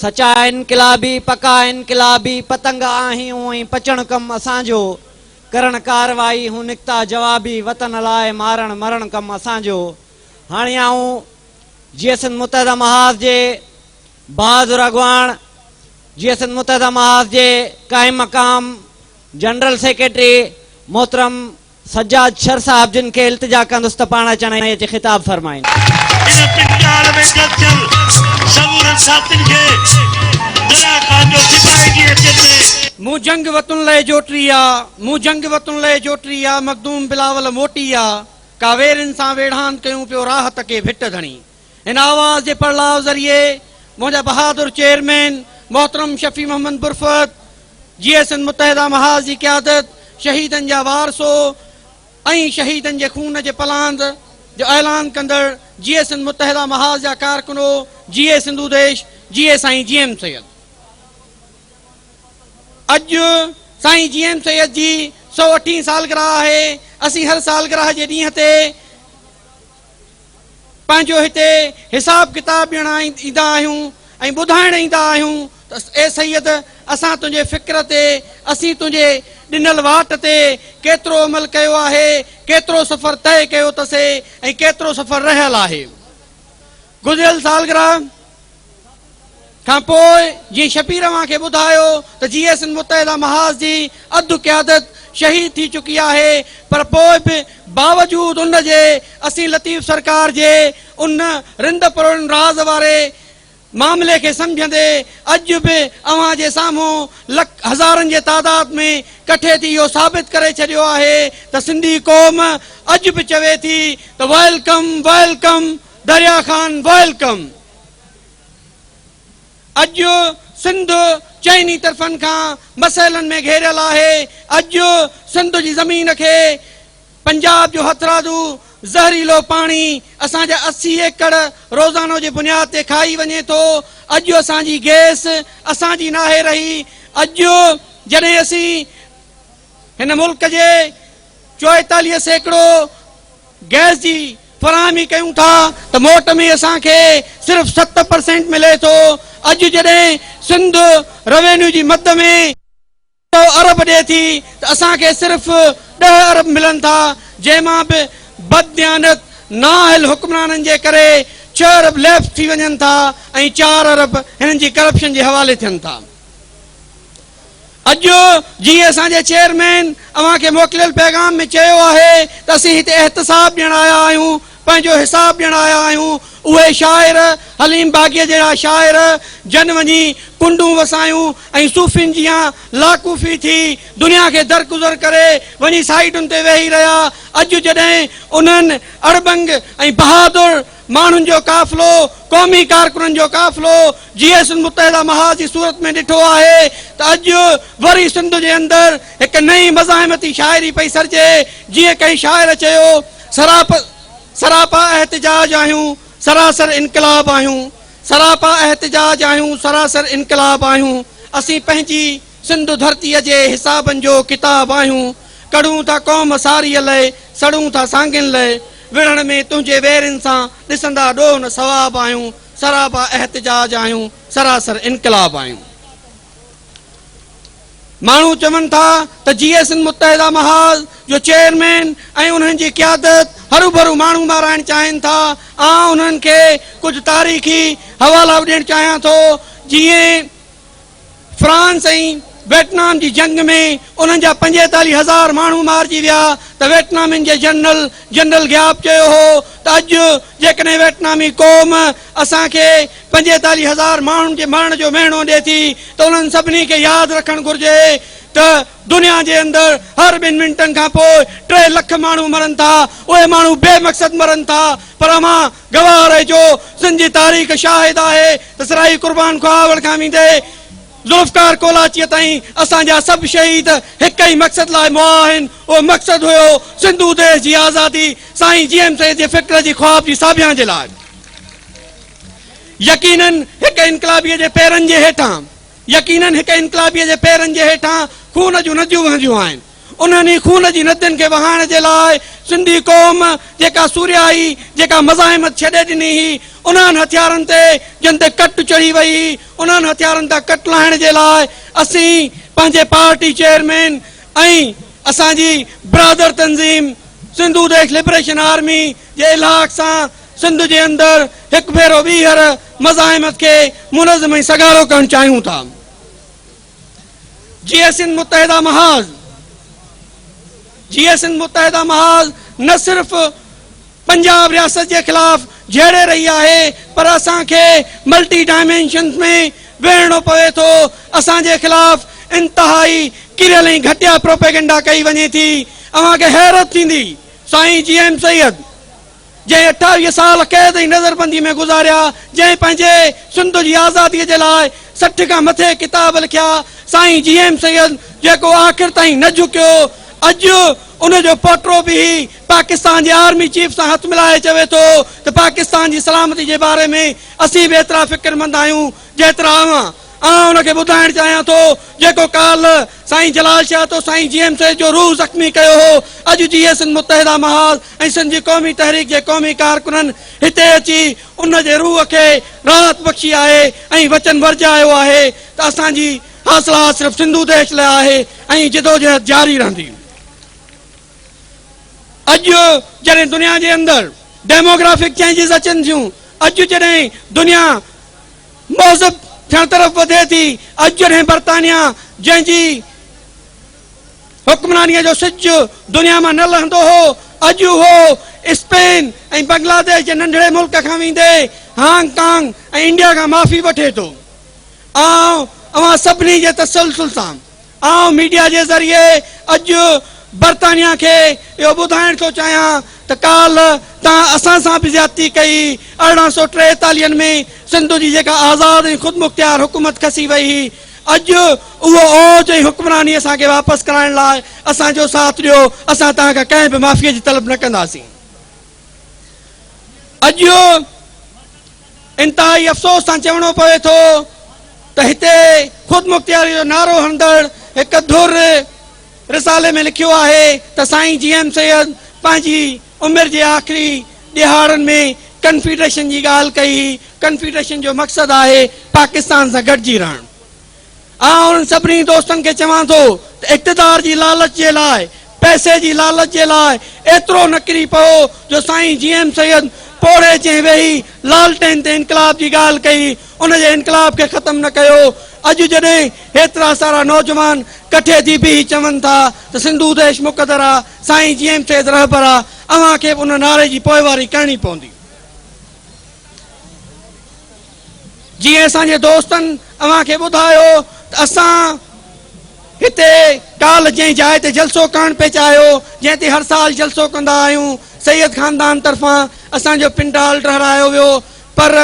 सचा इनकलाबी पका इनकलाबी पतंग आहियूं ऐं पचण कम असांजो करण कारवाई हूं निकता जवाबी वतन लाए मारण मरण कम असांजो। हाणे आऊं जीएसएन मुत्तहिदा महाज जे बहादुर अगवान जीएसएन मुत्तहिदा महाज जे कायम मकाम जनरल सेक्रेटरी मोहतरम सज्जाद शर साहब जिन के इल्तिजा कंदुसि त पाण अचण ऐं अची ख़िताब फरमाइन। मूं जंग वतन लय जोटरिया मूं जंग वतन लय जोटरिया मखदूम बिलावल मोटिया कावेरन सां वेढ़ान कयूं पियो राहत के भिट धणी। इन आवाज़ जे पड़लाव ज़रिए मुंहिंजा बहादुर चेयरमैन मोहतरम शफी मोहम्मद बुरफत जीएसएन मुत्तहिदा महाज जी क़यादत शहीदन जा वारसो ऐं शहीदन जे खून जे पलांद जो ऐलान कंदड़ जीएसएन मुत्तहिदा महाज जा कारकुनो जीए सिंधु देश जीए साईं जीएम सैयद। अॼु साईं जीएम सैयद जी 108 सालगिरह है। असीं हर सालगिरह जे ॾींहं ते पंहिंजो हिते हिसाब किताब ॾियण ईंदा आहियूं ऐं ॿुधाइण ईंदा आहियूं त ए सैयद असां तुंहिंजे फ़िक्र ते असीं तुंहिंजे ॾिनल वाट ते केतिरो अमल कयो आहे, केतिरो सफ़र तय कयो अथसीं ऐं केतिरो सफ़र रहियल आहे। गुज़िरियल सालगिरह खां पोइ जीअं शबीर खे ॿुधायो त जीएसएन मुत्तहिदा महाज जी अधु क़यादत शहीद थी चुकी आहे, पर पोइ बि बावजूद उन जे असीं लतीफ़ सरकार जे उन रिंद परोड़ राज़ वारे मामले के समझंदे अॼु बि अवां जे साम्हूं हज़ारनि जे तादाद में कठे थी इहो साबित करे छॾियो आहे त सिंधी क़ौम अॼु बि चवे थी त वेलकम वेलकम दरिया खान वेलकम। अॼु सिंध चइनी तरफ़नि खां मसइलनि में घेरियल आहे। अॼु सिंध जी ज़मीन खे पंजाब जो हथरादू ज़हरीलो पाणी असांजा 80 एकड़ रोज़ानो जे बुनियाद ते खाई वञे थो। अॼु असांजी गैस असांजी नाहे रही। अॼु जॾहिं असीं हिन मुल्क जे 44% गैस जी फराहमी कयूं था त मोट में असांखे सिर्फ़ 7% मिले थो। अॼु जॾहिं सिंध रेवेन्यू जी मद में 100 अरब ॾिए थी त असांखे सिर्फ़ 10 अरब मिलनि था, जंहिंमां बि बददियानत नाअहल हुक्मराननि जे करे 6 अरब लेफ्ट थी वञनि था ऐं 4 अरब हिननि जी करप्शन जे हवाले थियनि था। अॼु जीअं असांजे चेयरमैन अवां खे मोकिलियल पैगाम में चयो आहे त असीं हिते एहतसाब ॾियण आया आहियूं, पंहिंजो हिसाब ॾियण आया आहियूं। उहे शाइर हलीम बाग़ीअ जहिड़ा शाइर जन वञी कुंडूं वसायूं ऐं सूफ़ियुनि जी लाकूफ़ी थी दुनिया खे दरगुज़र करे वञी साइडुनि ते वेही रहिया। अॼु जॾहिं उन्हनि अड़बंग ऐं बहादुर माण्हुनि जो काफ़िलो क़ौमी कारकुननि जो काफ़िलो जीएसएन मुत्तहिदा महाज जी सूरत में ॾिठो आहे त अॼु वरी सिंध जे अंदरि हिकु नई मज़ाहिमती शाइरी पई सरजे। जीअं कंहिं शाइर चयो सरापा एहतिजाज आहियूं सरासर इनकलाब आहियूं, सरापा एहतिजाज आहियूं सरासर इनकलाब आहियूं। असीं पंहिंजी सिंध धरतीअ जे हिसाबनि जो किताब आहियूं। कड़ूं था क़ौम सारीअ लाइ सड़ूं था सांगिन लाइ विढ़ण में तुंहिंजे वेरनि सां ॾिसंदा ॾोह न सवाब आहियूं। सरापा एहतिजाज आहियूं सरासर इनकलाब आहियूं। माण्हू चवनि था त जीएसएन मुत्तहिदा महाज जो चेयरमैन ऐं उन्हनि जी क़यादत हरू भरू माण्हू माराइण चाहिनि था। उन्हनि खे कुझु तारीख़ी हवाला ॾियणु चाहियां थो। जीअं फ्रांस ऐं वियतनाम जी जंग में उन्हनि जा 45,000 माण्हू मारिजी विया त वियतनामिन जे जनरल ग्याप चयो हो त अॼु जेकॾहिं वियतनामी क़ौम असांखे 45,000 माण्हुनि जे मरण जो महीनो ॾिए थी त उन्हनि सभिनी खे यादि रखणु घुरिजे त दुनिया जे अंदरि हर 2 मिंटनि खां पोइ 3 लख माण्हू मरनि था। उहे माण्हू बेमक़सद मरनि था, पर मां गवाह रहिजो सिंध जी तारीख़ शाहिद आहे त सराई कुर्बान खुआवड़ खां वेंदे ज़ुल्फ़कार कोलाचीअ ताईं असांजा सभु शहीद हिक ई मक़सद लाइ मुआ आहिनि। उहो मक़सदु हुयो सिंधु देश जी आज़ादी, साईं जीएम सैयद जे फ़िक्र जी ख़्वाब जी साबियां जे लाइ। यकीनन हिक इनकलाबीअ जे पेरनि जे हेठां खून जूं नदियूं वहंदियूं आहिनि। उन्हनि खून जी नदियुनि खे वहाइण जे लाइ सिंधी क़ौम जेका सूर्याई जेका मज़ाहिमत छॾे ॾिनी हुई उन्हनि हथियारनि ते जिन ते कट चढ़ी वई हुई उन्हनि हथियारनि तां कट लाहिण जे लाइ असीं पंहिंजे पार्टी चेयरमैन ऐं असांजी ब्रदर तंज़ीम सिंधु देश लिबरेशन आर्मी जे इलाक़ सां सिंध जे अंदरि हिकु भेरो ॿीहर मज़ाहिमत खे मुनज़्ज़म ऐं सगारो करणु चाहियूं था। जीअं सिंध मुत्तहिदा महाज़ न सिर्फ़ पंजाब रियासत के खिलाफ झेड़े रही है पर असांखे मल्टी डायमेंशन में वेहणो पवे तो असांजे खिलाफ इंतहाई किरियल ऐं घटिया प्रोपेगेंडा कई वञे थी। अवांखे हैरत थींदी साईं GM सैयद जंहिं 28 साल कैद ऐं नज़रबंदी में गुज़ारिया जंहिं पंहिंजे सिंध जी आज़ादी जे लाइ 60 खां मथे किताब लिखिया साईं GM सैयद जेको आख़िर ताईं न झुकियो अॼु उनजो पोटो भी पाकिस्तान के आर्मी चीफ से हथ मिलाए चवे तो पाकिस्तान की सलामती के बारे में असी भी एतरा फिक्रमंद आयूं जेतरा उनके बुधाइण चाहियां तो जेको काल साईं जलाल शाह तो साईं GM सैयद जो रूह जख्मी कयो हो अज जीअं सिंध मुत्तहिदा महाज़ ऐं सिंध जी क़ौमी तहरीक के क़ौमी कारकुननि हिते अची उन जे रूह के राहत बख्शी आहे ऐं वचन वरजायो आहे त असांजी हासिला सिर्फ़ सिंधु देश लाइ आहे ऐं जिदोजहद जारी रहंदी। अज जॾहिं दुनिया के अंदर डेमोग्राफिक चेंजिस अचन थियूं अज जॾहिं दुनिया मौज़ब थियण तरफ वधे थी अज जॾहिं बर्तानिया जंहिंजी हुक्मरानीअ जो सिज दुनिया में न लहंदो हो अज वो स्पेन ऐं बांग्लादेश के नंढड़े मुल्क खां वेंदे हांगकांग ऐं इंडिया का माफ़ी वठे तो। अवां सभिनी जे तसलसल सां मीडिया के ज़रिए अज बर्तानिया के यो बुधाइण तो चाहियां त काल असां सां भी ज्यादती कई 1843 में सिंधु जी जेका आज़ाद ऐं खुद मुख्तियार हुकूमत खसी वही अज वो ओज ऐं हुक्मरानी असांखे वापस कराइण लाइ असांजो साथ ॾियो असां तव्हां खां कंहिं बि माफ़ीअ जी तलब न कंदासीं। अज इंतहाई अफ़सोस सां चवणो पवे थो त हिते खुद मुख्तियारी जो नारो हणंदड़ हिकु धुर रिसाले में लिखियो है त साईं GM सैयद पंहिंजी उमिरि जे आख़िरी ॾिहाड़नि में कन्फेडरेशन की गाल कई। कन्फेडरेशन जो मकसद है पाकिस्तान से गॾिजी रहण। उन सभिनी दोस्तन के चवां थो त इक़्तिदार की लालच के लाइ पैसे की लालच के लाइ एतरो न किरी पओ जो साईं GM सैयद पोड़े चे वेही लालटेन ते इनकलाब की गाल कई उन जे इनकलाब के खत्म न कयो। अज जॾहिं हेतरा सारा नौजवान कठे थी भी चवन था तो सिंधु देश मुक़दर आ साईं GM सैयद रहबर आ अवां खे उन नारे की पोइवारी करनी पवंदी। जीअं असांजे दोस्तन अवां खे ॿुधायो त असां हिते काल जंहिं जाइ ते जलसो करण पे चाहियो जंहिं ते हर साल जलसो कंदा आहियूं सैयद खानदान तरफां असांजो पिंडाल ठहरायो वियो पर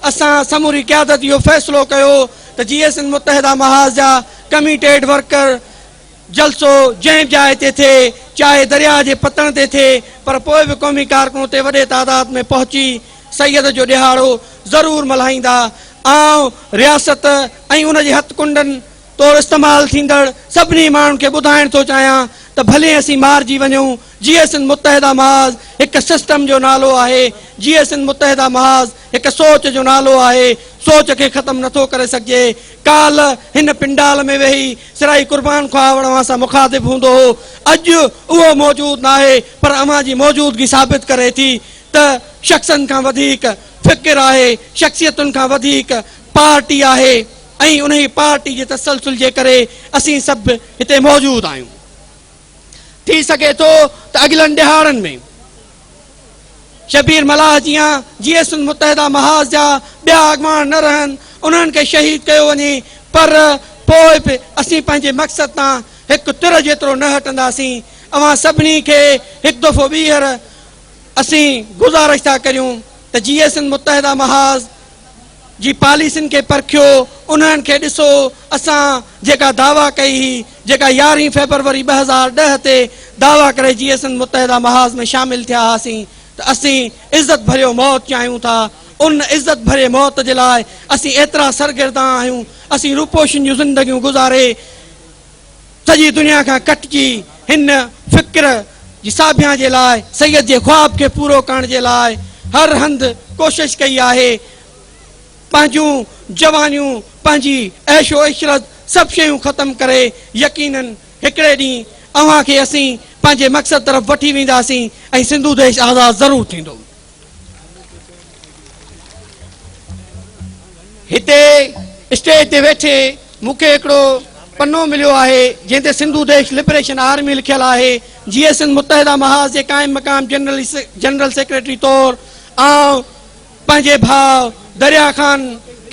असां समूरी क़यादत इहो फ़ैसिलो कयो त GS सिंध मुत्तहिदा महाज़ जा कमिटेड वर्कर जलसो जंहिं जाइ ते थिए चाहे दरिया के पतन ते थिए पर पोइ भी क़ौमी कारकुनों ते वॾे तादाद में पहुची सैयद जो ॾिहाड़ो ज़रूर मल्हाईंदा। रियासत ऐं उन जे हथ कुंडन तौर इस्तेमाल थींदड़ सभिनी माण्हुनि खे ॿुधाइण थो चाहियां त भले असीं मारिजी वञूं GS सिंध मुत्तहिदा महाज़ हिकु सिस्टम जो नालो आहे। GS सिंध मुत्तहिदा महाज़ हिकु सोच जो नालो आहे। सोच के खत्म नथो करे सघिजे। काल हिन पिंडाल में वेही सिराई कुर्बान ख्वाह सां मुखातिब हूंदो हो अॼु उहो मौजूद न आहे पर अवां जी मौजूदगी साबित करे थी त शख्सन खां वधीक फिक्र आहे शख्सियतुनि खां वधीक पार्टी आहे ऐं उन पार्टी के तसलसल जे करे असीं सभु हिते मौजूद आहियूं। थी सके तो त अॻिलनि ॾिहाड़नि में शबीर मलाह जियां GS सिंध मुत्तहिदा महाज़ जा ॿिया अॻवान न रहनि उन्हनि खे शहीद कयो वञे पर पोइ बि असीं पंहिंजे मक़सद तां हिकु तिर जेतिरो न हटंदासीं। अवां सभिनी खे हिकु दफ़ो ॿीहर असीं गुज़ारिश था करियूं त GS सिंध मुत्तहिदा महाज़ जी पॉलिसियुनि खे परखियो उन्हनि खे ॾिसो। असां जेका दावा कई हुई जेका 11 फरवरी 2010 ते दावा करे GS सिंध मुत्तहिदा महाज़ में शामिल थिया हुआसीं त असीं इज़त भरियो मौत चाहियूं था। उन इज़त भरे मौत जे लाइ असीं एतिरा सरगर्दा आहियूं। असीं रूपोशन जूं ज़िंदगियूं गुज़ारे सॼी दुनिया खां कटिजी हिन फ़िक्र जी साभिया जे लाइ सैयद जे ख्वाब खे पूरो करण जे लाइ हर हंधि कोशिश कई आहे। पंहिंजूं जवानियूं पंहिंजी ऐशो इशरत सभु शयूं ख़तम करे यकीनन हिकिड़े ॾींहुं अव्हां खे असीं पंहिंजे मक़सद तरफ़ वठी वेंदासीं ऐं सिंधु देश आज़ाद ज़रूरु थींदो। हिते स्टेज ते वेठे मूंखे हिकिड़ो पन्नो मिलियो आहे जंहिं ते सिंधु देश लिबरेशन आर्मी लिखियलु आहे। GSN मुत्तहिदा महाज़ जे क़ाइम मक़ाम जनरल सेक्रेटरी तौरु आउं पंहिंजे भाउ दरिया ख़ान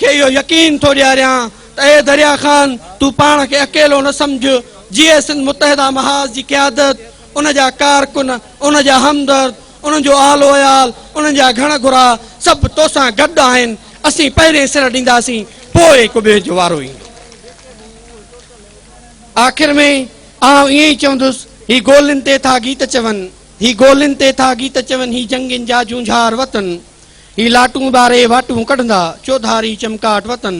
खे इहो यकीन थो ॾियारियां त ए दरिया ख़ान तूं पाण खे अकेलो न सम्झ। GSN मुत्तहिदा महाज़ जी क़यादत, उन जा कारकुन, उन जा हमदर्द, उन्हनि जो आलो अयाल, उन्हनि जा घण घुरा सभु तोसां गॾु आहिनि। असीं पहिरें सिर ॾींदासीं, पोइ हिकु ॿिए जो वारो ईंदो। आख़िर में आउं ईअं ई चवंदुसि, ही गोलियुनि ते था गीत चवनि, ही गोलियुनि ते था गीत चवनि, ही जंगियुनि जा जूझार वतन, ही लाटूं ॿारे वाटूं कढंदा चौधारी चमकाट वतन।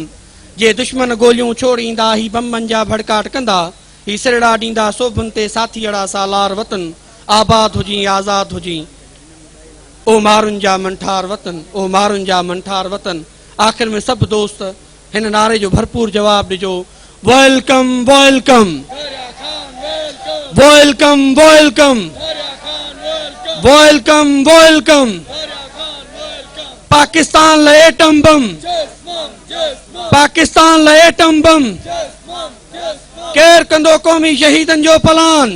जे दुश्मन गोलियूं छोड़ींदा ही बम्बनि जा भड़काट कंदा, ही सिरड़ा ॾींदा सोभुनि ते साथीअड़ा सालार वतन। आबाद हुजी आज़ाद हुजी ओ मारुनि जा मंठार वतन, ओ मारुनि जा मंठार वतन। आख़िर में सभु दोस्त हिन नारे जो भरपूर जवाब ॾिजो, welcome welcome welcome welcome welcome welcome. Pakistan लाइ एटम बम, पाकिस्तान लाइ एटम बम। केर कंदो क़ौमी शहीदनि जो पलान,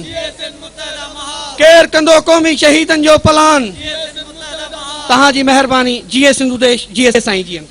केर कंदो क़ौमी शहीदनि जो पलान। तव्हां जी महिरबानी। GS सिंधु देश, GS साईं GM।